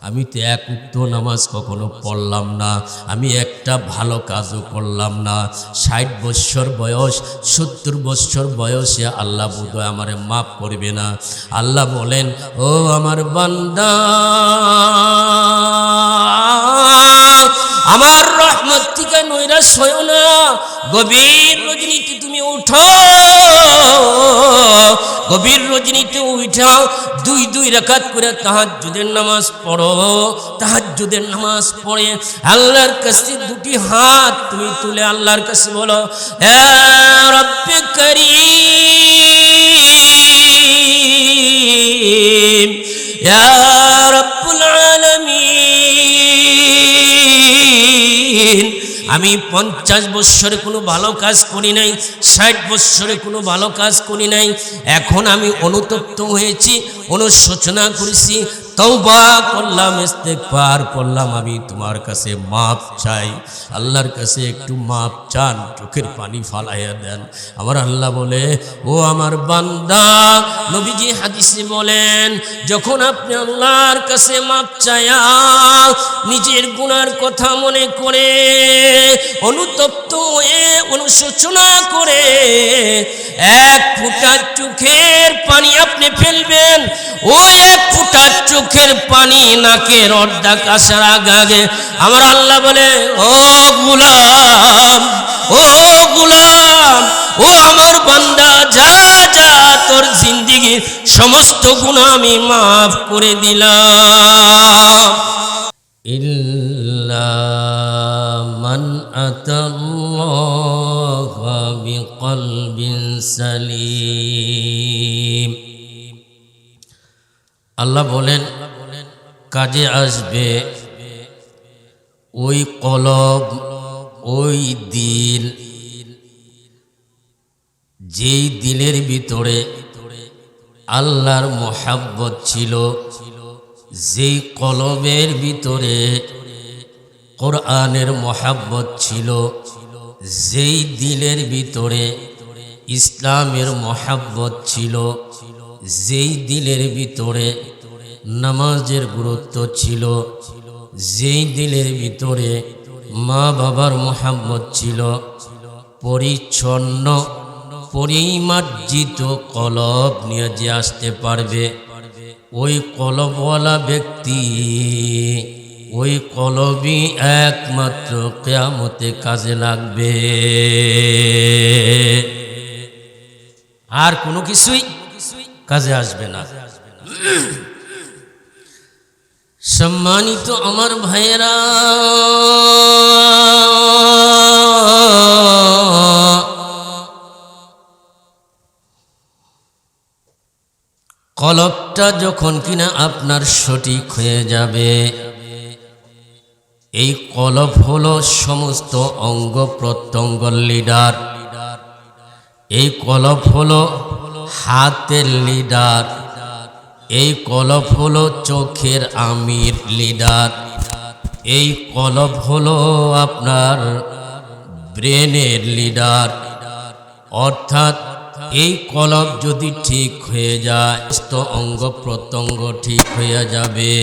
আমি তো এক উক্ত নামাজ কখনো পড়লাম না, আমি একটা ভালো কাজও করলাম না। ৬০ বৎসর বয়স, ৭০ বৎসর বয়সে আল্লাহ বোধহয় আমারে মাফ করবে না। আল্লাহ বলেন, ও আমার বান্দা, আমার রহমত থেকে নৈরাশ হয়ো না। গভীর রজনীতে তুমি উঠো, গভীর রজনীতে উঠাও, দুই রাকাত করে তাহাজ্জুদের নামাজ পড়ো। তাহাজ্জুদের নামাজ পড়ে আল্লাহর কাছে দুটি হাত তুমি তুলে আল্লাহর কাছে বলো, হে রব্বে করিম, ইয়া রব্বুল আলামিন, আমি ৫০ বৎসরে কোনো ভালো কাজ করি নাই, ৬০ বৎসরে কোনো ভালো কাজ করি নাই। এখন আমি অনুতপ্ত হয়েছি, অনুশোচনা করেছি, তওবা করলাম, ইস্তেগফার করলাম, আমি তোমার কাছে মাপ চাই। আল্লাহর কাছে একটু মাপ চান, চোখের পানি ফালাইয়া দেন। আমার আল্লাহ বলে, ও আমার বান্দা, নবীজি হাদিসে বলেন, যখন আপনি আল্লাহর কাছে মাপ চায়া নিজের গুনার কথা মনে করে অনুতপ্ত হয়ে অনুশোচনা করে এক ফোঁটা চোখের পানি আপনি ফেলবেন, ওই এক ফোঁটা চোখের পানি নাকের অর্ধেক আসার আগে আমার আল্লাহ বলে, ও গোলাম, ও গোলাম, ও আমার বান্দা, যা যা, তোর জিন্দেগির সমস্ত গুনাহ আমি মাফ করে দিলাম। ইল্লা মান আতাল্লাহা বিকলবিন সালিম। আল্লাহ বলেন, কাজে আসবে ওই কলব, ওই দিল, যেই দিলের ভিতরে আল্লাহর মোহাব্বত ছিল, যেই কলবের ভিতরে কোরআনের মোহাব্বত ছিল, যেই দিলের ভিতরে ইসলামের মোহাব্বত ছিল, যেই দিলের ভিতরে নামাজের গুরুত্ব ছিল, যেই দিলের ভিতরে মা বাবার মোহাব্বত ছিল, পরিচ্ছন্ন পরিমার্জিত কলব নিয়ে যে আসতে পারবে, ওই কলবওয়ালা ব্যক্তি, ওই কলবই একমাত্র কিয়ামতে কাজে লাগবে, আর কোনো কিছুই কাজে আসবে না। সম্মানিত আমার ভাইয়েরা, কলবটা যখন কিনা আপনার সঠিক হয়ে যাবে, এই কলব হলো সমস্ত অঙ্গ প্রত্যঙ্গর লিডার, এই কলব হলো হাতের লিডার, এই কলব হলো চোখের আমির লিডার, এই কলব হলো আপনার ব্রেনের লিডার। অর্থাৎ এই কলব যদি ঠিক হয়ে যায়, সমস্ত অঙ্গ প্রত্যঙ্গ ঠিক হয়ে যাবে।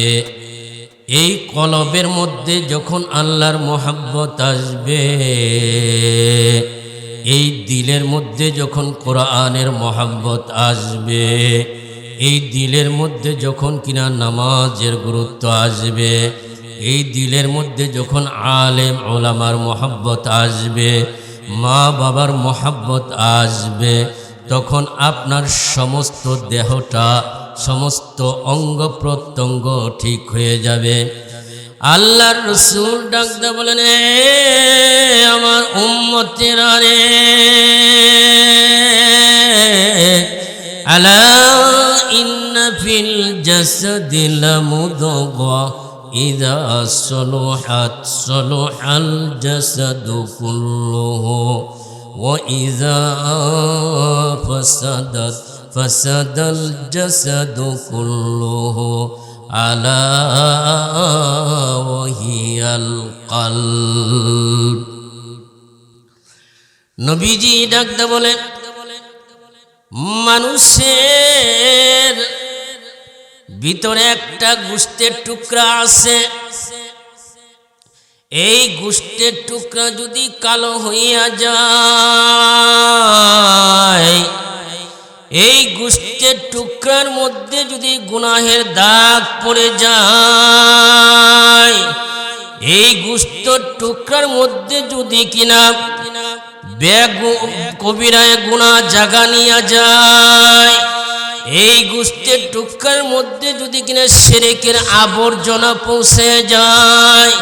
এই কলবের মধ্যে যখন আল্লাহর মোহাব্বত আসবে, এই দিলের মধ্যে যখন কোরআনের মোহাব্বত আসবে, এই দিলের মধ্যে যখন কিনা নামাজের গুরুত্ব আসবে, এই দিলের মধ্যে যখন আলেম ওলামার মোহাব্বত আসবে, মা বাবার মোহাব্বত আসবে, তখন আপনার সমস্ত দেহটা, সমস্ত অঙ্গ প্রত্যঙ্গ ঠিক হয়ে যাবে। আল্লাহর রাসূল ডাকতে বলেন, আমার উম্মতেরা রে, আলা ইন্না ফিল জাসাদি লামুদগা ইযা সলুহাত সলুহাল জাসাদু কুল্লুহু ওয়া ইযা ফাসাদাত ফাসাদাল জাসাদু কুল্লুহু আলা ওয়া হিয়াল কলব। নবীজি ডাকতে বলেন, মানুষের ভিতরে একটা গোশতের টুকরা আছে। এই গোশতের টুকরা যদি কালো হইয়া যায়, এই গোশতের টুকরার মধ্যে যদি গুনাহের দাগ পড়ে যায়, এই গোশতের টুকরার মধ্যে যদি কিনা কবিরায় গুনাহ জাগা নিয়া যায়, এই গোশতের টুকরার মধ্যে যদি কিনা শিরকের আবর্জনা পৌঁছে যায়,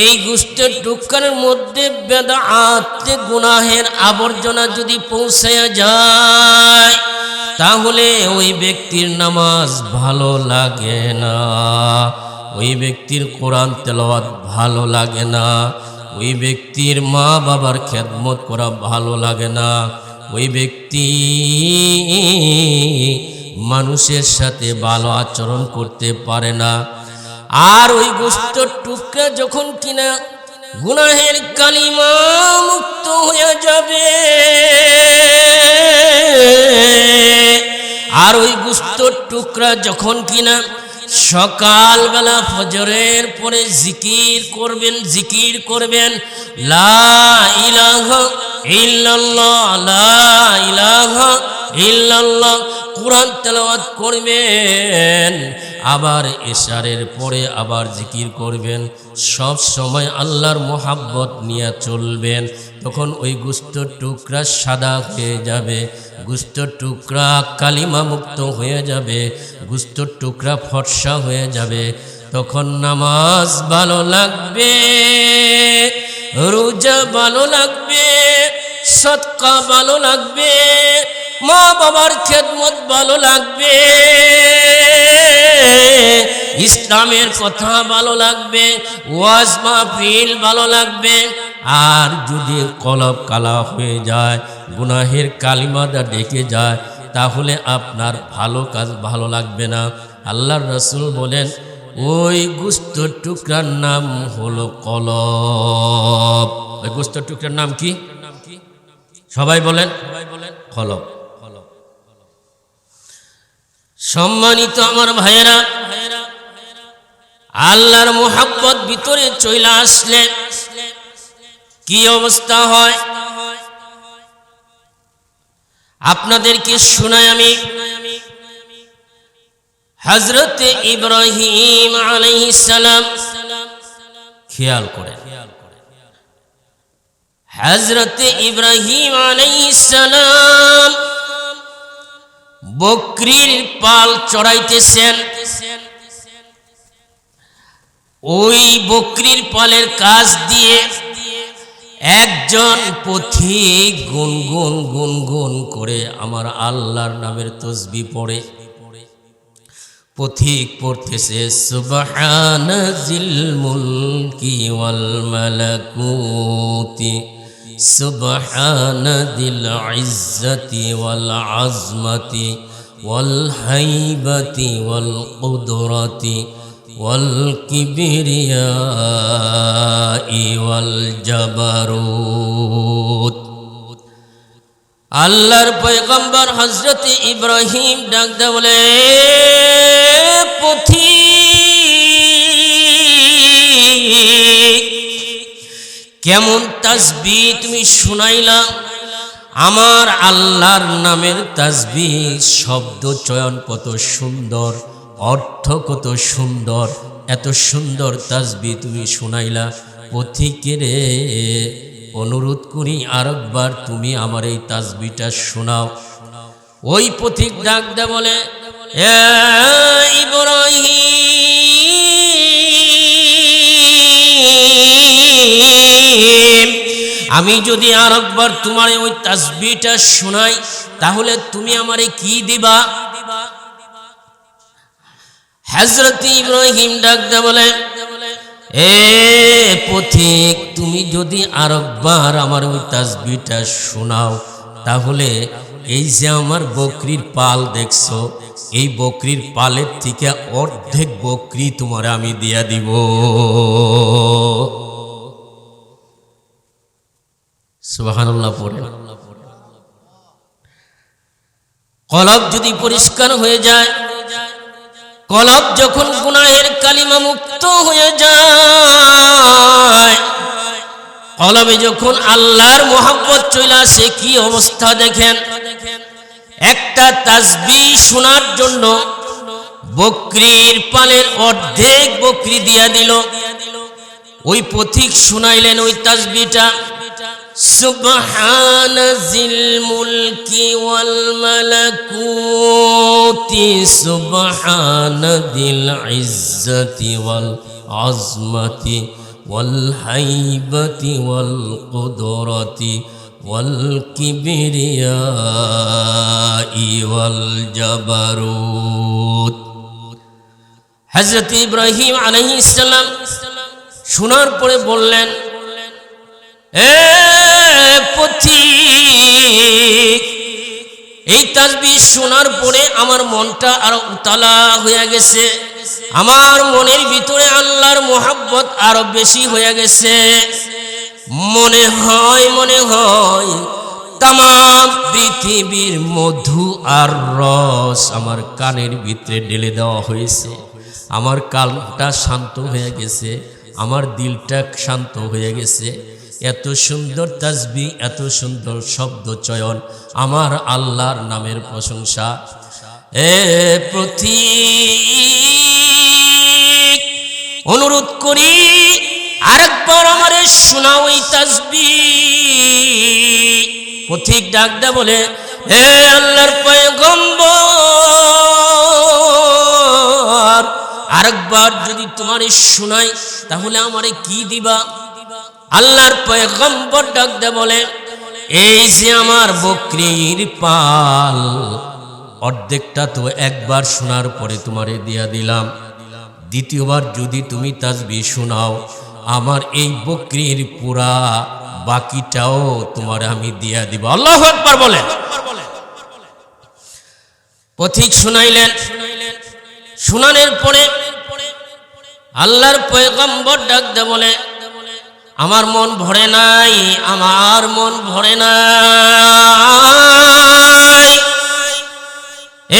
এই গোশতের টুকরার মধ্যে বেদাত গুনাহের আবর্জনা যদি পৌঁছে যায়, তাহলে ওই ব্যক্তির নামাজ ভালো লাগে না, ওই ব্যক্তির কোরআন তেলাওয়াত ভালো লাগে না, ওই ব্যক্তির মা বাবার খেদমত করা ভালো লাগে না, ওই ব্যক্তি মানুষের সাথে ভালো আচরণ করতে পারে না। আর ওই গোশতের টুকরা যখন কিনা গুনাহের কালিমা মুক্ত হয়ে যাবে, আর ওই গোশতের টুকরা যখন কিনা সকালবেলা ফজরের পরে জিকির করবেন লা ইলাহা ইল্লাল্লাহ, লা ইলাহা ইল্লাল্লাহ, কোরআন তেলাওয়াত করবেন, আবার এশারের পরে আবার জিকির করবেন, সব সময় আল্লাহর মোহাব্বত নিয়ে চলবেন, তখন ওই গোশতের টুকরা সাদা হয়ে যাবে, গোশতের টুকরা কালিমা মুক্ত হয়ে যাবে, গোশতের টুকরা ফর্সা হয়ে যাবে। তখন নামাজ ভালো লাগবে, রোজা ভালো লাগবে, সদকা ভালো লাগবে, মা বাবার খেদমত ভালো লাগবে, ইসলামের কথা ভালো লাগবে, ওয়াজ মাহফিল ভালো লাগবে। আর যদি কলব কালা হয়ে যায়, গুনাহের কালিমাটা ডেকে যায়, তাহলে আপনার ভালো কাজ ভালো লাগবে না। আল্লাহর রাসূল বলেন ওই গোশতের টুকরার নাম হলো কলব। ওই গোশতের টুকরার নাম কি? সবাই বলেন কলব। সম্মানিত আমার ভাইয়েরা, আল্লাহর মোহাব্বত ভিতরে চলে আসলে কি অবস্থা হয় আপনাদেরকে শোনাই আমি। হযরত ইব্রাহিম আলাইহিস সালাম, খেয়াল করেন, হযরত ইব্রাহিম আলাইহিস সালাম বকরির পাল চড়াইতেছেন। ওই বকরির পালের কাজ দিয়ে একজন পথিক গুনগুন গুনগুন করে আমার আল্লাহর নামের তাসবিহ পড়ে। পথিক পড়তেছে সুবহানাজিল মুলকি ওয়াল মালাকুতি, সুবহানাদিল ইজ্জতি ওয়াল আজমতি ওয়াল হাইবতি ওয়াল কুদরতি ওয়াল কিবরিয়াই ওয়াল জাবারুত। আল্লাহর পয়গম্বর হযরত ইব্রাহিম ডাক দিয়ে বলে, পথিক কেমন তাসবিহ তুমি শুনাইলা? আমার আল্লাহর নামের তাসবিহ, শব্দ চয়ন কত সুন্দর, অর্থ কত সুন্দর, এত সুন্দর তাসবিহ তুমি শুনাইলা। পথিকেরে অনুরোধ করি আরেকবার তুমি আমার এই তাসবিহটা শোনাও। ওই পথিক ডাক দে বলে, ইব্রাহিম, আমি যদি আরেকবার তোমার ওই তাসবিহটা শোনাই, তাহলে তুমি আমারে কি দিবা? হযরত ইব্রাহিম ডাক দে বলে, এ পথিক, তুমি যদি আরেকবার আমার ওই তাসবিহটা শোনাও, তাহলে এই যে আমার বকরির পাল দেখছো, এই বকরির পালের থেকে অর্ধেক বকরি তোমার আমি দিয়া দিব। সুবহানাল্লাহ পড়ে। কলব যদি পরিষ্কার হয়ে যায়, কলব যখন গুনাহের কালিমা মুক্ত হয়ে যায়, কলবে যখন আল্লাহর মোহাব্বত চলে আসে, কি অবস্থা দেখেন। একটা তাসবিহ শোনার জন্য বকরির পালের অর্ধেক বকরি দিয়া দিল। ওই পথিক শুনাইলেন ওই তাসবিহটা, সুবহানা জিল মুলকি ওয়াল মালাকুতি সুবহানা দিল ইজ্জতি ওয়াল আজমতি ওয়াল হাইবতি ওয়াল কুদরতি ওয়াল কিবরিয়াই ওয়াল জাবারুত। হযরত ইব্রাহিম আলাইহিস সালাম শোনার পরে বললেন, এ পথিক, এই তাসবিহ শোনার পরে আমার মনটা আরো উতালা হয়ে গেছে, আমার মনের ভিতরে আল্লাহর মোহাব্বত আরো বেশি হয়ে গেছে। মনে হয় তামাম পৃথিবীর মধু আর রস আমার কানের ভিতরে ঢেলে দেওয়া হয়েছে। আমার কানটা শান্ত হয়ে গেছে, আমার দিলটা শান্ত হয়ে গেছে। এত সুন্দর তাসবিহ, এত সুন্দর শব্দ চয়ন, আমার আল্লাহর নামের প্রশংসা। এ পথিক, অনুরোধ করি আরেকবার আমারে শোনাও এই তাসবিহ। পথিক ডাক দে বলে, হে আল্লাহর পয়গম্বর, আরেকবার যদি তোমারে শোনাই তাহলে আমারে কি দিবা? আল্লাহর পয়গম্বর ডাক দে বলে, এই যে আমার বকরির পাল, অর্ধেকটা তো একবার শোনার পরে তোমারে দিয়া দিলাম, দ্বিতীয়বার যদি তুমি তাসবিহ শোনাও, আমার এই বকরির পুরা বাকিটাও তোমারে আমি দিয়া দিব। আল্লাহু আকবার বলেন। পথিক শুনাইলেন, শুনানোর পরে আল্লাহর পয়গম্বর ডাক দে বলে, আমার মন ভরে নাই, আমার মন ভরে নাই।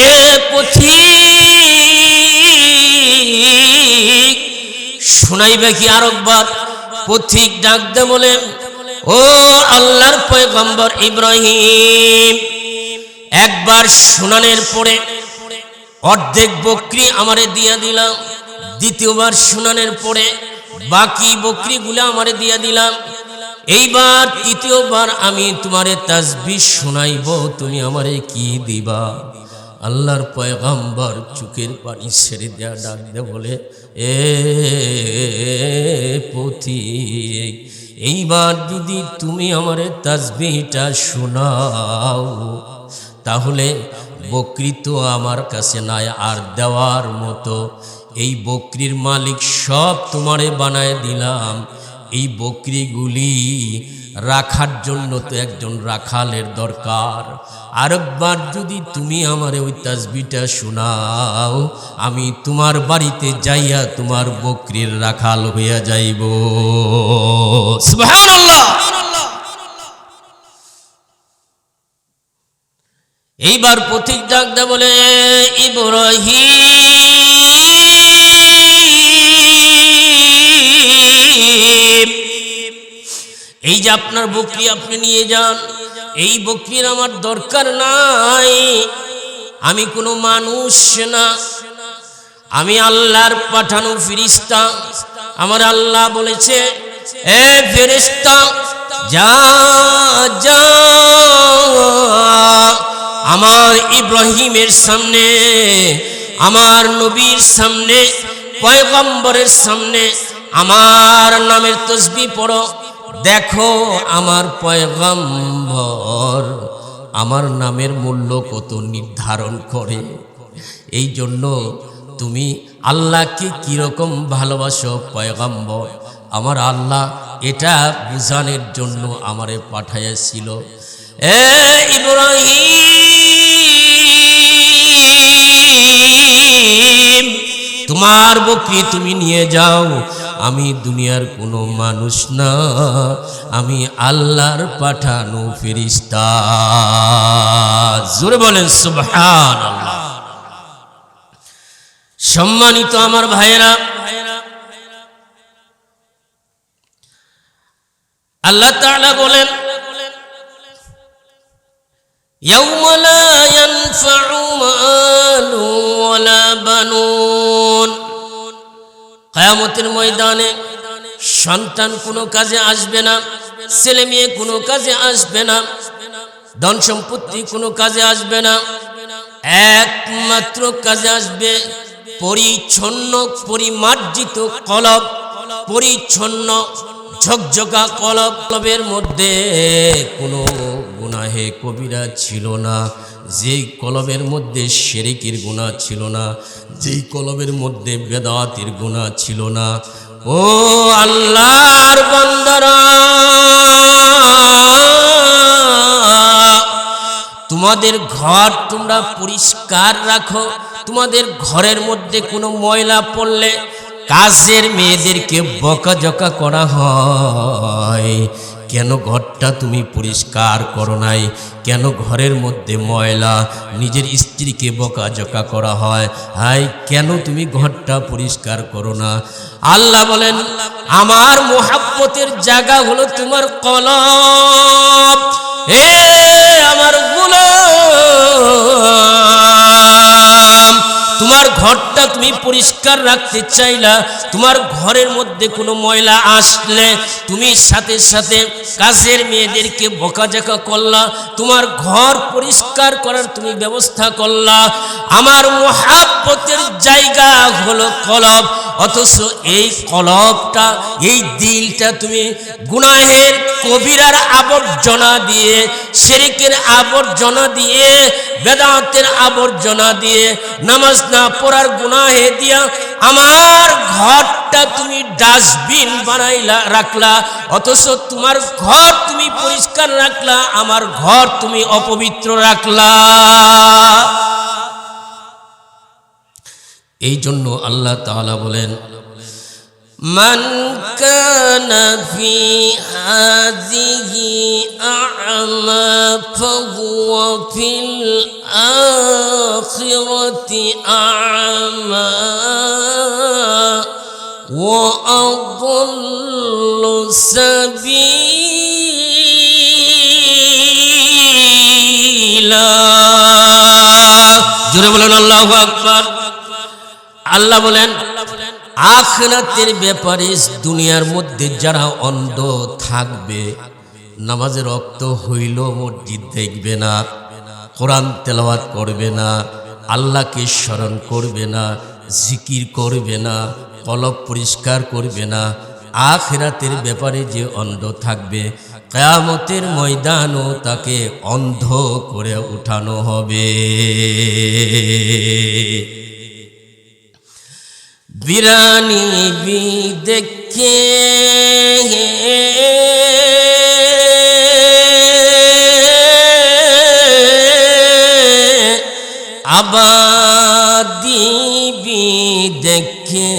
এ পথিক, শুনাইবে কি আরেকবার? পথিক ডাক দে বলে, ও আল্লাহর পয়গম্বর ইব্রাহিম, একবার শুনানোর পরে অর্ধেক বকরি আমারে দিয়া দিলাম, দ্বিতীয়বার শুনানোর পরে বাকি বকরিগুলো আমারে দিয়া দিলাম, এইবার তৃতীয়বার আমি তোমারে তাসবিহ শুনাইব, তুমি আমারে কি দিবা? আল্লাহর পয়গম্বর চোখের পানি ছেড়ে দেয়া ডাক দে বলে, এ পথিক, এইবার যদি তুমি আমারে তাসবিহটা শোনাও তাহলে বকরি তো আমার কাছে নাই আর দেওয়ার মতো। এই বকরির মালিক সব তোমারে বানায় দিলাম, এই বকরিগুলি রাখার জন্য তো একজন রাখালের দরকার। আরেকবার যদি তুমি আমারে ওই তাসবিহটা শোনাও, আমি তোমার বাড়িতে যাইয়া তোমার বকরির রাখাল হইয়া যাইব। সুবহানাল্লাহ। এইবার পথিক ডাক দে বলে, ইব্রাহিম, এই যে আপনার বকরি আপনি নিয়ে যান, এই বকরির আমার দরকার নাই। আমি কোনো মানুষ না, আমি আল্লাহর পাঠানো ফেরেশতা। আমার আল্লাহ বলেছে, এ ফেরেশতা, যা যা আমার ইব্রাহিমের সামনে, আমার নবীর সামনে, পয়গম্বরের সামনে আমার নামের তাসবিহ পড়ো। দেখো আমার পয়গম্বর আমার নামের মূল্য কত নির্ধারণ করে। এই জন্য তুমি আল্লাহকে কিরকম ভালোবাসো পয়গম্বর, আমার আল্লাহ এটা বুঝানোর জন্য আমারে পাঠাইয়াছিল। এ ইব্রাহিম, তোমার বকরি তুমি নিয়ে যাও, আমি দুনিয়ার কোনো মানুষ না, আমি আল্লাহর পাঠানো ফেরেশতা। জোরে বলেন সুবহানাল্লাহ। সম্মানিত আমার ভাইয়েরা, আল্লাহ তাআলা বলেন ইয়াউমা লা ইয়ানফাউ মালু ওয়ালা বানুন, কিয়ামতের ময়দানে সন্তান কোনো কাজে আসবে না, ছেলে মেয়ে কোনো কাজে আসবে না, ধন সম্পত্তি কোনো কাজে আসবে না। একমাত্র কাজে আসবে পরিচ্ছন্ন পরিমার্জিত কলব, পরিচ্ছন্ন ঝকঝকা কলব। কলবের মধ্যে কোনো গুনাহে কবিরা ছিল না, যেই কলবের মধ্যে শিরকের গুনাহ ছিল না, যেই কলবের মধ্যে বেদাতের গুনাহ ছিল না। ও আল্লাহর বান্দারা, তোমাদের ঘর তোমরা পরিষ্কার রাখো। তোমাদের ঘরের মধ্যে কোনো ময়লা পড়লে কাজের মেয়েদেরকে বকাঝকা করা হয়, কেন ঘরটা তুমি পরিষ্কার করো নাই, কেন ঘরের মধ্যে ময়লা? নিজের স্ত্রীকে বকাঝকা করা হয়, হাই কেন তুমি ঘরটা পরিষ্কার করো না? আল্লাহ বলেন আমার মোহাব্বতের জায়গা হলো তোমার কলব। এ আমার গোলাম, তোমার ঘরটা তুমি পরিষ্কার রাখতে চাইলা, তোমার ঘরের মধ্যে কোনো ময়লা আসলে তুমি সাথে সাথে কাজের মেয়েদেরকে বকাঝকা করলা, তোমার ঘর পরিষ্কার করার তুমি ব্যবস্থা করলা। আমার মোহাব্বতের জায়গা হলো কলব, অথচ এই কলবটা, এই দিলটা তুমি গুনাহের কবিরার আবর্জনা দিয়ে, শিরকের আবর্জনা দিয়ে, বেদাতের আবর্জনা দিয়ে, নামাজ না পড়ার গুনাহে দিয়া আমার ঘরটা তুমি ডাস্টবিন বানাইলা রাখলা, অথচ তোমার ঘর তুমি পরিষ্কার রাখলা, আমার ঘর তুমি অপবিত্র রাখলা। এই জন্য আল্লাহ তাআলা বলেন মান কানা ফি হাযিহি আ'মা ফাহুয়া ফিল আখিরাতি আ'মা ওয়া আদাল্লু সাবিলা। জোরে বলেন আল্লাহু আকবার। আল্লাহ বলেন আখিরাতের ব্যাপারে দুনিয়ার মধ্যে যারা অন্ধ থাকবে, নামাজের রক্ত হইল মসজিদ দেখবে না, কোরআন তেলাওয়াত করবে না, আল্লাহকে স্মরণ করবে না, জিকির করবে না, কলব পরিষ্কার করবে না, আখিরাতের ব্যাপারে যে অন্ধ থাকবে, কিয়ামতের ময়দানও তাকে অন্ধ করে উঠানো হবে। বিরানি বি দেখে আবাদি বি দেখে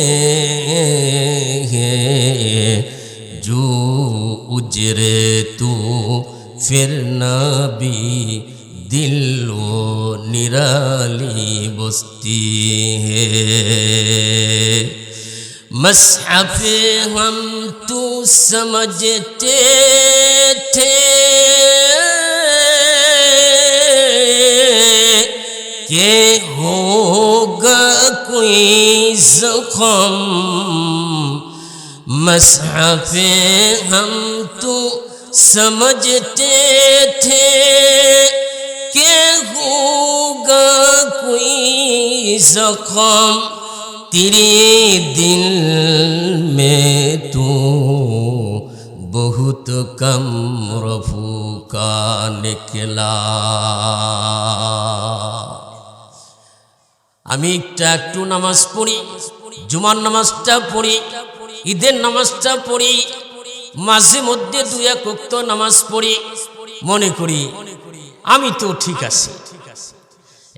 জু উজরে তু ফির নবী दिलो निराली बस्ती है। मसहफ़े हम तू समझते थे कि होगा कोई ज़ख्म, मसहफ़े हम तू समझते थे कि होगा कोई ज़ख्म, तेरे दिल में तू बहुत कम रफू का निकला। আমি একটু নামাজ পড়ি, জুমার নামাজটা পড়ি, ঈদের নামাজটা পড়ি, মাঝে মধ্যে দুই এক ওয়াক্ত নামাজ পড়ি, মনে করি আমি তো ঠিক আছি।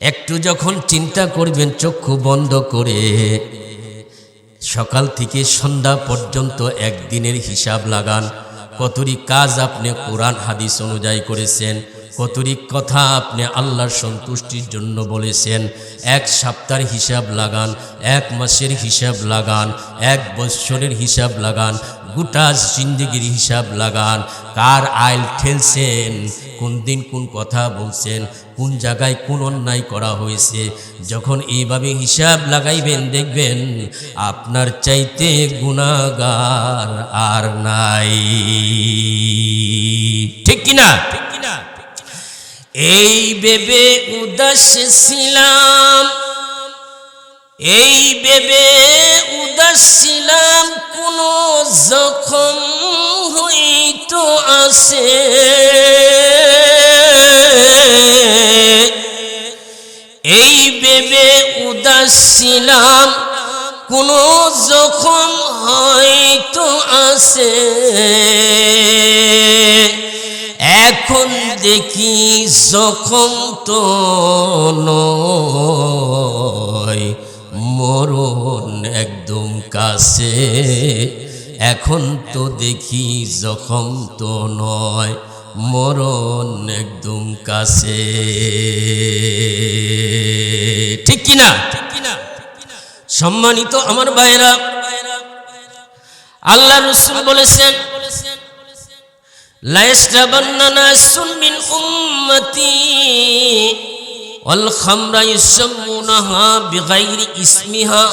একটু যখন চিন্তা করবেন চক্ষু বন্ধ করে, সকাল থেকে সন্ধ্যা পর্যন্ত একদিনের হিসাব লাগান, কতটি কাজ আপনি কোরআন হাদিস অনুযায়ী করেছেন, কতরিক কথা আপনি আল্লাহর সন্তুষ্টির জন্য বলেছেন। এক সপ্তাহের হিসাব লাগান, এক মাসের হিসাব লাগান, এক বৎসরের হিসাব লাগান, গোটা জিন্দেগির হিসাব লাগান। কার আইল ঠেলছেন, কোন দিন কোন কথা বলছেন, কোন জায়গায় কোন অন্যায় করা হয়েছে। যখন এইভাবে হিসাব লাগাইবেন দেখবেন আপনার চাইতে গুনাহগার আর নাই। ঠিক কিনা? এই ভেবে উদাস ছিলাম, এই ভেবে উদাস ছিলাম, কোন জখম হইতো আছে। এই ভেবে উদাস ছিলাম, কোন জখম হয়তো আছে। এখন দেখি জখম তো নয়, মরণ একদম কাছে। এখন তো দেখি জখম তো নয়, মরণ একদম কাছে। ঠিক কিনা? সম্মানিত আমার ভাইরা, আল্লাহ রাসূল বলেছেন, লা ইয়াশরাবান্না নাসুন মিন উম্মতি ওয়াল খামরা ইয়াশরাবুনাহা বিগাইরি ইসমিহা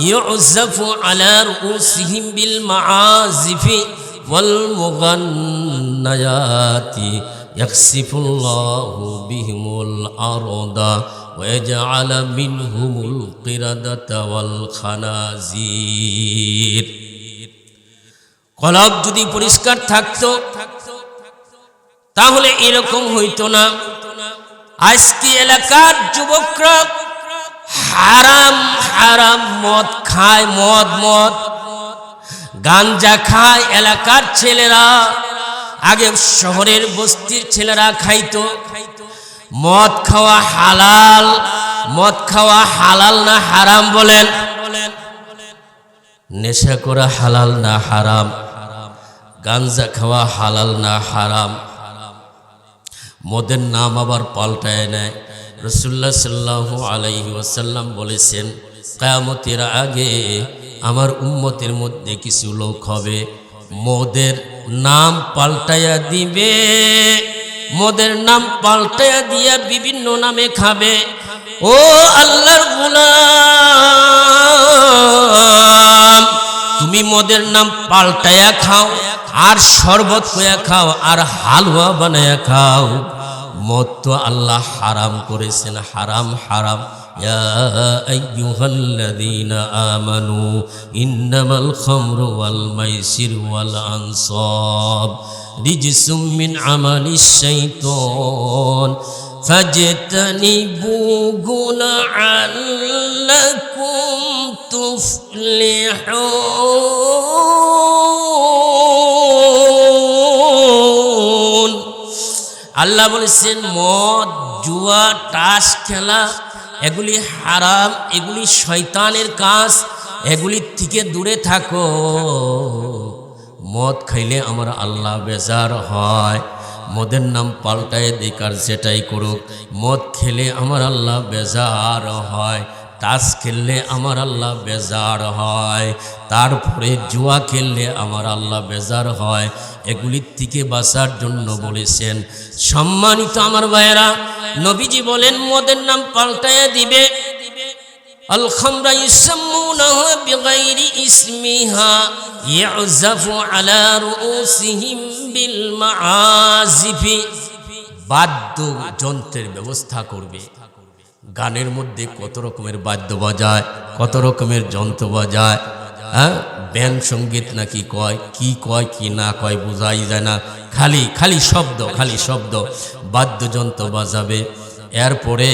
ইউযাফু আলা রুউসিহিম বিল মাআজিফি ওয়াল মুগান্নায়াতি ইয়াখসিফুল্লাহু বিহিমুল আরদা ওয়া ইয়াজআলু মিনহুমুল কিরাদাতা ওয়াল খানাজির। কলব যদি পরিষ্কার থাকতো তাহলে এরকম হইতো না। আজকে এলাকার যুবকরা হারাম হারাম মদ খায়, মদ গাঞ্জা খায়। এলাকার ছেলেরা, আগে শহরের বস্তির ছেলেরা খাইতো। মদ খাওয়া হালাল, মদ খাওয়া হালাল না হারাম বলেন? নেশা করা হালাল না হারাম? গাঞ্জা খাওয়া হালাল না হারাম? মদের নাম আবার পাল্টায় নেয়। রাসূলুল্লাহ সাল্লাল্লাহু আলাইহি ওয়াসাল্লাম বলেছেন, কিয়ামতের আগে আমার উম্মতের মধ্যে কিছু লোক হবে, মদের নাম পাল্টায়া দিবে, মদের নাম পাল্টায়া দিয়া বিভিন্ন নামে খাবে। ও আল্লাহর গোলাম, তুমি মদের নাম পাল্টায়া খাও, আর শরবত কইয়া খাও, আর হালুয়া বানায়া খাও। মদ তো আল্লাহ হারাম করেছেন, হারাম হারাম। ইয়া আইয়ুহাল্লাযীনা আমানু ইন্নামাল খামরু ওয়াল মাইসিরু ওয়াল আনসাব রিজসুম মিন আমালিশ শাইতান ফাজতানিবুহু লাআল্লাকুম তুফলিহুন। আল্লাহ বলেছেন, মদ, জুয়া, তাস খেলা এগুলি হারাম, এগুলি শয়তানের কাজ, এগুলির থেকে দূরে থাকো। মদ খাইলে আমার আল্লাহ বেজার হয়। মদের নাম পাল্টায় দেখার যেটাই করুক, মদ খেলে আমার আল্লাহ বেজার হয়। তাস খেললে আমার আল্লাহ বেজার হয়। তারপরে জুয়া খেললে আমার আল্লাহ বেজার হয়। এগুলির থেকে বাঁচার জন্য বলেছেন। সম্মানিত আমার ভাইয়েরা, নবীজি বলেন মদের নাম পাল্টায়া দিবে। আল খামরা ইউসাম্মুনাহা বিগাইরি ইসমিহা ইউযাফু আলা রুউসিহিম বিল মাআজিফি। বাদ্য যন্ত্রের ব্যবস্থা করবে। গানের মধ্যে কত রকমের বাদ্য বাজায়, কত রকমের যন্ত্র বাজায়। হ্যাঁ, ব্যান্ড সঙ্গীত নাকি কয়, কি কয় কি না কয় বোঝাই যায় না। খালি খালি শব্দ, খালি শব্দ, বাদ্যযন্ত্র বাজাবে। এরপরে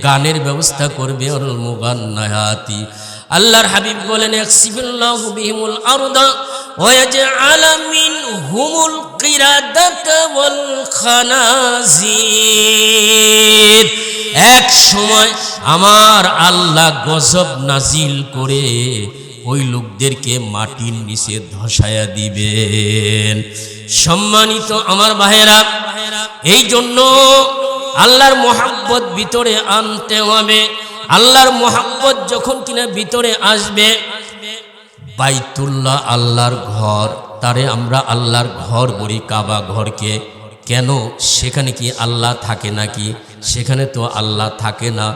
গানের ব্যবস্থা করবে। ওয়াল মুগান্নায়াতি, আল্লাহর হাবিব বলেন, ইয়াকসিফুল্লাহু বিহিমুল আরদা ওয়া ইয়াজআলু মিনহুমুল কিরাদাতা ওয়াল খানাজির। এক সময় আমার আল্লাহ গজব নাজিল করে ওই লোকদেরকে মাটির নিচে ধসায়া দিবেন। সম্মানিত আমার ভাইয়েরা, এই জন্য আল্লাহর মোহাব্বত ভিতরে আনতে হবে। আল্লাহর মোহাব্বত যখন কিনা ভিতরে আসবে, বাইতুল্লাহ আল্লাহর ঘর, তারে আমরা আল্লাহর ঘর বলি, কাবা ঘরকে। কেন? সেখানে কি আল্লাহ থাকে নাকি? সেখানে তো আল্লাহ থাকে না।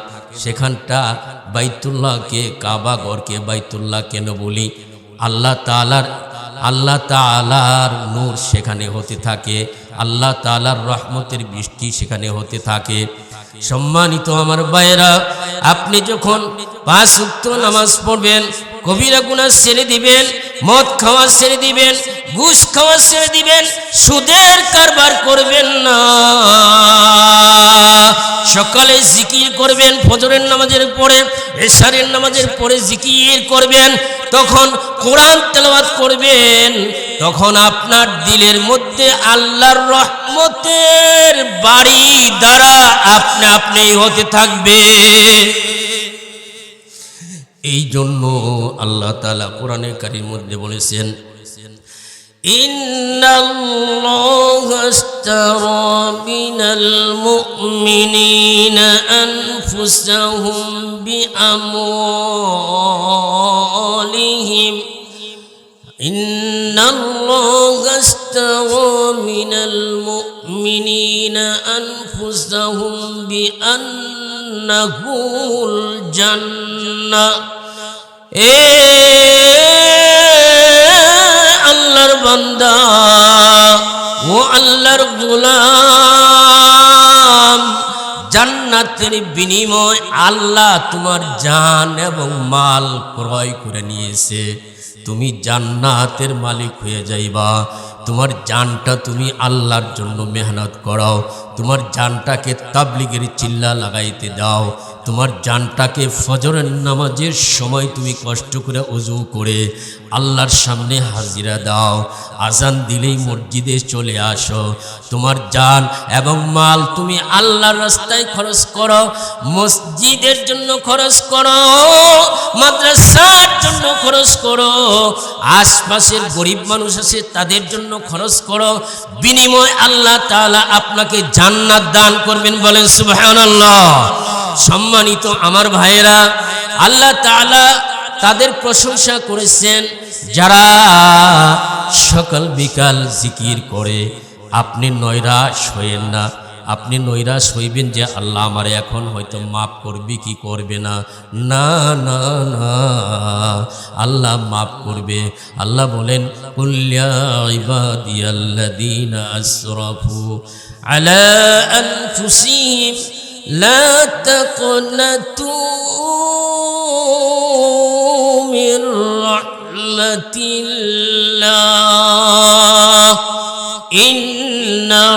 সেখানটা বাইতুল্লাহকে, কাবা ঘরকে বাইতুল্লাহ কেন বলি? আল্লাহ তাআলার নূর সেখানে হতে থাকে, আল্লাহ তাআলার রহমতের বৃষ্টি সেখানে হতে থাকে। সম্মানিত আমার ভাইয়েরা, আপনি যখন 5 ওয়াক্ত নামাজ পড়বেন, কবিরা গুনাহ ছেড়ে দিবেন, মদ খাওয়া ছেড়ে দিবেন, ঘুষ খাওয়া ছেড়ে দিবেন, সুদের কারবার করবেন না, সকালে জিকির করবেন, ফজরের নামাজের পরে, এশারের নামাজের পরে জিকির করবেন, তখন কোরআন তেলাওয়াত করবেন, তখন আপনার দিলের মধ্যে আল্লাহর রহমতের বাড়ি দ্বারা আপনি হতে থাকবে। এই জন্য আল্লাহ তাআলা কোরআনে কারীমের মধ্যে বলেছেন, ইন্নাল্লাহা আশতারা মিনাল মুমিনিনা আনফুসাহুম বিআমওয়ালিহিম ইন্নাল্লাহা আশতারা মিনাল মুমিনিনা আনফুসাহুম বিআন্নাহুল জান্নাহ। আল্লাহর বান্দা ও আল্লাহর গোলাম, জান্নাতের বিনিময় আল্লাহ তোমার জান এবং মাল ক্রয় করে নিয়েছে। তুমি জান্নাতের মালিক হয়ে যাইবা। তোমার জানটা তুমি আল্লাহর জন্য মেহনত করো, তোমার জানটাকে তাবলীগের চিল্লা লাগাইতে দাও, তোমার জানটাকে ফজরের নামাজের সময় তুমি কষ্ট করে ওযু করে আল্লাহর সামনে হাজিরা দাও, আজান দিলেই মসজিদে চলে আসো। তোমার জান এবং মাল তুমি আল্লাহর রাস্তায় খরচ করো, মসজিদের জন্য খরচ করো, মাদ্রাসার জন্য খরচ করো, আশপাশের গরিব মানুষ আছে তাদের জন্য খরচ করো। বিনিময় আল্লাহ তাআলা আপনাকে জান্নাত দান করবেন, বলেন সুবহানাল্লাহ। সম্মানিত আমার ভাইয়েরা, আল্লাহ তাআলা তাদের প্রশংসা করেছেন যারা সকাল বিকাল জিকির করে। আপনি নৈরাশ হইেন না, আপনি নৈরাশ হইবেন যে আল্লাহ আমারে এখন হয়তো মাফ করবে কি করবে না। না না না, আল্লাহ মাফ করবে। আল্লাহ বলেন, কুল ইয়া ইবাদিয়াল্লাযীনা আসরাফু আলা আনফুসিহিম লা তাকনাতু মির রাহমাতিল্লাহ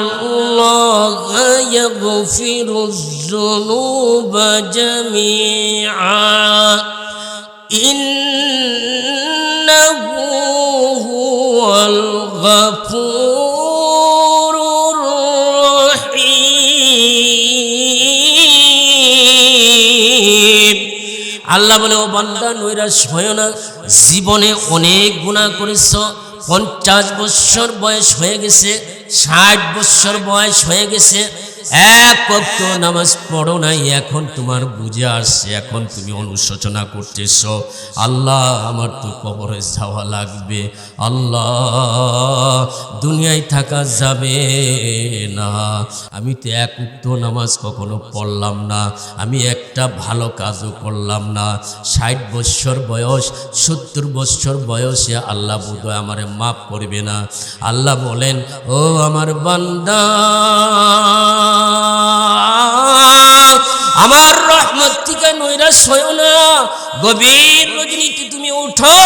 ইন্নাল্লাহা ইয়াগফিরুয যুনুবা জামিআ ইন্নাহু হুয়াল গফুরুর রহিম। আল্লাহ বলে, ও বান্দা নৈরাশ হয় না, জীবনে অনেক গুনাহ করেছ, 50 বছর বয়স হয়ে গেছে, 60 বছর বয়স হয়ে গেছে, এক ওয়াক্ত নামাজ পড়ো নাই, এখন তোমার বুঝে আসছে, এখন তুমি অনুশোচনা করতেছ, আল্লাহ আমার তো কবরে যাওয়া লাগবে, আল্লাহ দুনিয়ায় থাকা যাবে না, আমি তো এক ওয়াক্ত নামাজ কখনো পড়লাম না, আমি একটা ভালো কাজও করলাম না, 60 বছর বয়স 70 বছর বয়সে আল্লাহ বোধহয় আমারে মাফ করবে না। আল্লাহ বলেন, ও আমার বান্দা, আমার রহমত থেকে নৈরাশ হয়ো না, গভীর রজনীতে তুমি উঠো,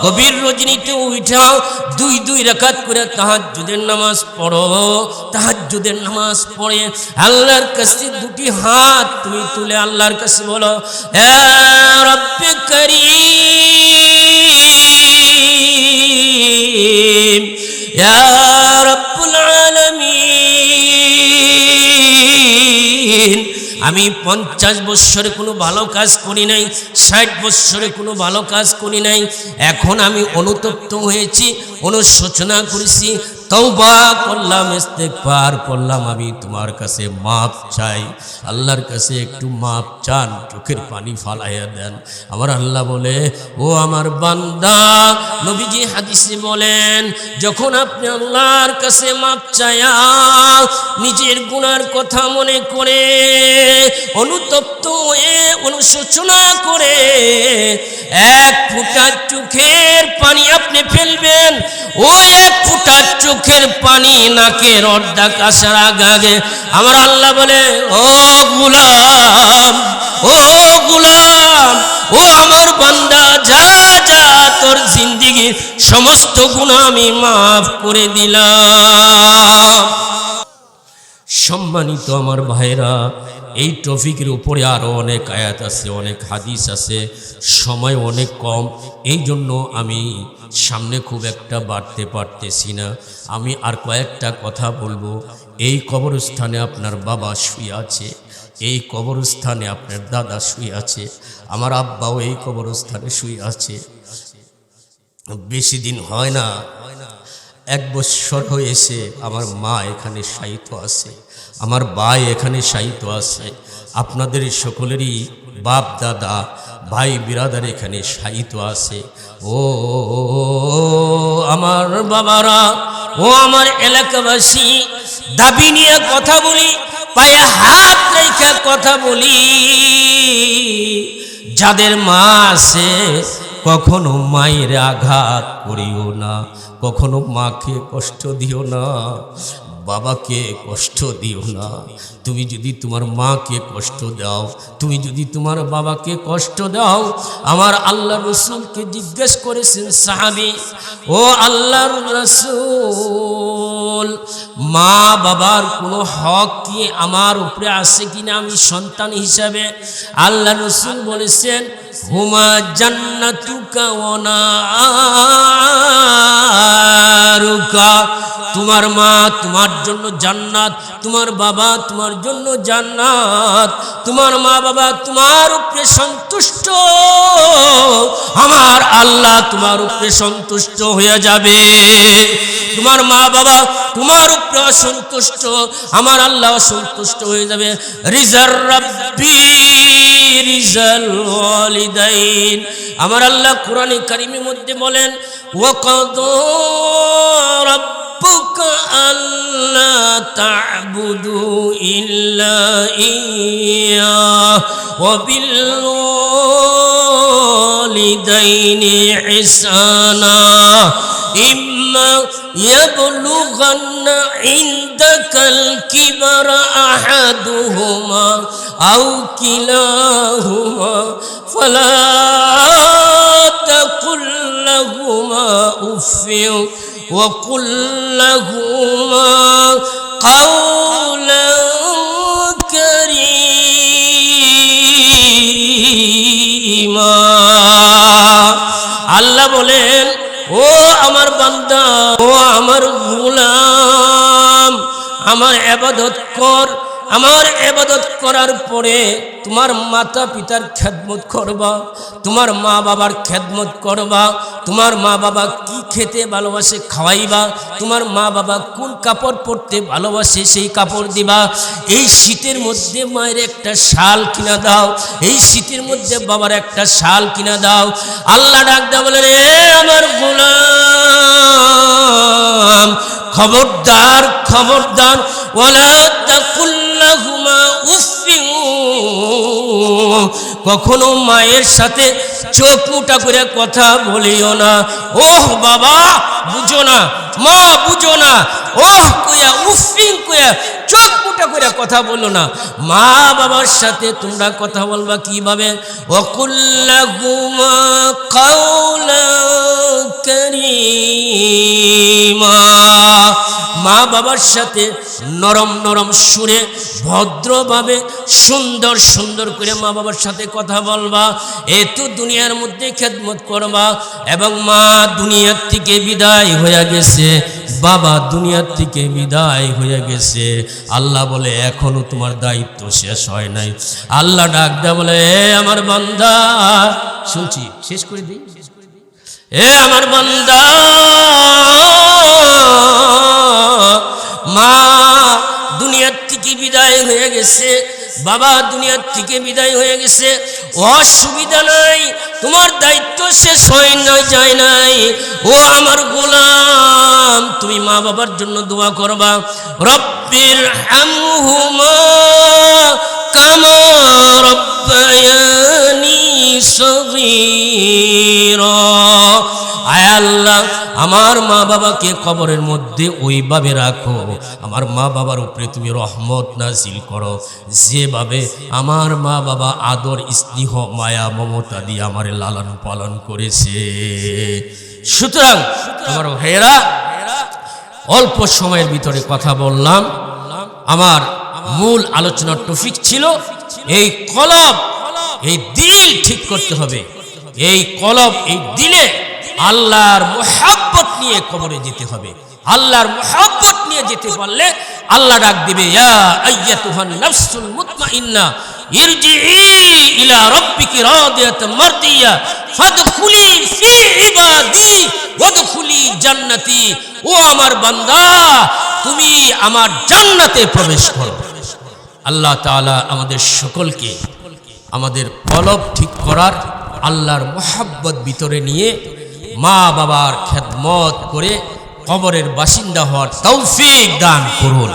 গভীর রজনীতে উঠাও, 2 রাকাত করে তাহাজ্জুদের নামাজ পড়ো, তাহাজ্জুদের নামাজ পড়ে আল্লাহর কাছে 2টি হাত তুমি তুলে আল্লাহর কাছে বলো, ইয়া রব্বে কারীম, ইয়া রব্বুল আলামিন, আমি 50 বছরে কোনো ভালো কাজ করি নাই, 60 বছরে কোনো ভালো কাজ করি নাই, এখন আমি অনুতপ্ত হয়েছি, অনুশোচনা করেছি, তওবা করলাম, ইস্তেগফার করলাম, আমি তোমার কাছে মাপ চাই। আল্লাহর কাছে একটু মাপ চান, চোখের পানি ফালাইয়া দেন। আমার আল্লাহ বলে, ও আমার বান্দা, নবীজি হাদিসে বলেন, যখন আপনি আল্লাহর কাছে মাপ চায়া নিজের গুনার কথা মনে করে অনুতপ্ত হয়ে অনুশোচনা করে এক ফোঁটা চোখের পানি আপনি ফেলবেন, ওই এক ফোঁটা চোখের পানি নাকের অর্ধেক আসার আগে আমার আল্লাহ বলে, ও গোলাম, ও গোলাম, ও আমার বান্দা, যা যা তোর জিন্দেগির সমস্ত গুনাহ আমি মাফ করে দিলাম। সম্মানিত আমার ভাইরা, এই টপিকের উপরে আরও অনেক আয়াত আছে, অনেক হাদিস আছে, সময় অনেক কম, এই জন্য আমি সামনে খুব একটা বাড়তে পারতেছি না। আমি আর কয়েকটা কথা বলবো। এই কবরস্থানে আপনার বাবা শুয়ে আছে, এই কবরস্থানে আপনার দাদা শুয়ে আছে, আমার আব্বাও এই কবরস্থানে শুয়ে আছে। বেশি দিন হয় না, 1 বছর হয়েছে আমার মা এখানে শায়িত আছে, আমার ভাই এখানে শায়িত আছে, আপনাদের সকলেরই বাপ দাদা ভাই বিরাদার এখানে শায়িত আছে। ও আমার বাবারা, ও আমার এলাকাবাসী, দাবি নিয়ে কথা বলি, পায়ে হাত রেখে কথা বলি। যাদের মা আছে কখনো মায়ের আঘাত করিও না, কখনো মাকে কষ্ট দিও না, বাবাকে কষ্ট দিও না। তুমি যদি তোমার মাকে কষ্ট দাও, তুমি যদি তোমার বাবাকে কষ্ট দাও, আমার আল্লাহ রসুলকে জিজ্ঞেস করেছেন সাহাবী, ও আল্লাহর রসুল, মা বাবার কোনো হক কি আমার উপরে আছে কিনা আমি সন্তান হিসাবে? আল্লাহ রসুল বলেছেন, হুমা জান্নাতুকা ওয়া নারুকা, তোমার মা তোমার জন্য জান্নাত, তোমার বাবা তোমার জন্য জান্নাত। তোমার মা বাবা তোমার উপরে সন্তুষ্ট, আমার আল্লাহ তোমার উপরে সন্তুষ্ট হয়ে যাবে। তোমার মা বাবা তোমার উপরে অসন্তুষ্ট, আমার আল্লাহ অসন্তুষ্ট হয়ে যাবে। রিজার রাব্বি রিজাল ওয়ালিদাইন, আমার আল্লাহ কোরআনে কারিমের মধ্যে বলেন, ওয়াকাদা রাব্বুকা আল্লা তা'বুদু ইল্লা ইয়্যাহু ওয়া বিল ওয়ালিদাইনি ইহসানা ইম্মা ইয়াবলুগান্না ইনদাকাল কিবারা আহাদুহুমা আও কিলাহুমা ফালা তাকুল লাহুমা উফফিন ওয়া কুল লাহুমা কাওলান কারীমা। আল্লাহ বলেন, ও আমার বান্দা, ও আমার গোলাম, আমার ইবাদত কর। আমার ইবাদত করার পরে তোমার মাতা পিতার খেদমত করবা, তোমার মা বাবার খেদমত করবা। তোমার মা বাবা কি খেতে ভালোবাসে খাওয়াইবা, তোমার মা বাবা কোন কাপড় পরতে ভালোবাসে সেই কাপড় দিবা। এই শীতের মধ্যে মায়ের একটা শাল কিনা দাও, এই শীতের মধ্যে বাবার একটা শাল কিনা দাও। আল্লাহ ডাক দেয়া বলেন, এ আমার গোলাম, খবরদার খবরদার, ওয়ালা তাকুল লাহুমা উফফিন, কখনো মায়ের সাথে চোখ মুটা করে কথা বলিও না। ওহ বাবা বুঝো না, মা বুঝো না, ওহ কইয়া উফফিন কইয়া চোখ মুটা করে কথা বলো না। মা বাবার সাথে তোমরা কথা বলবা কিভাবে? ওয়াকুল লাহুমা কাওলান কারীমা, মা বাবার সাথে নরম নরম সুরে ভদ্রভাবে সুন্দর সুন্দর করে মা বাবার সাথে কথা বলবা। এতো দুনিয়ার মধ্যে খেদমত করবা, এবং মা দুনিয়ার থেকে বিদায় হয়ে গেছে, বাবা দুনিয়ার থেকে বিদায় হয়ে গেছে। আল্লাহ বলে এখনো তোমার দায়িত্ব শেষ হয় নাই। আল্লাহ ডাক দেয়া বলে, এ আমার বান্দা, শুনছি শেষ করে দিই, এ আমার বান্দা, মা দুনিয়ার থেকে বিদায় হয়ে গেছে, বাবা দুনিয়ার থেকে বিদায় হয়ে গেছে, অসুবিধা নাই, তোমার দায়িত্ব শেষ হয় নাই, যায় নাই। ও আমার গোলাম, তুমি মা বাবার জন্য দোয়া করবা, রব্বির হামহুমা কামা রব্বায়ানি সগীরা। আয় আল্লাহ, আমার মা বাবাকে কবরের মধ্যে ওইভাবে রাখো, আমার মা বাবার উপরে তুমি রহমত নাজিল করো, যেভাবে আমার মা বাবা আদর স্নেহ মায়া মমতা দিয়ে আমার লালন পালন করেছে। সুতরাং আমার ভাইয়েরা, অল্প সময়ের ভিতরে কথা বললাম। আমার মূল আলোচনার টপিক ছিল এই কলব, এই দিল ঠিক করতে হবে। এই কলব, এই দিলে আল্লাহর মুহাব্বত নিয়ে কবরে যেতে হবে। আল্লাহর মুহাব্বত নিয়ে যেতে পারলে আল্লাহ ডাক দিবে, ইয়া আইয়াতুহান নাফসুল মুতমাইন্না ইরজিই ইলা রাব্বিকি রাদিয়াতাম মারদিয়া ফাদখুলি ফি ইবাদি ওয়াদখুলি জান্নাতি। ও আমার বান্দা, তুমি আমার জান্নাতে প্রবেশ করো। আল্লাহ তাআলা আমাদের সকলকে আমাদের কলব ঠিক করার, আল্লাহর মুহাব্বত ভিতরে নিয়ে মা বাবার খেদমত করে কবরের বাসিন্দা হওয়ার তৌফিক দান করুন।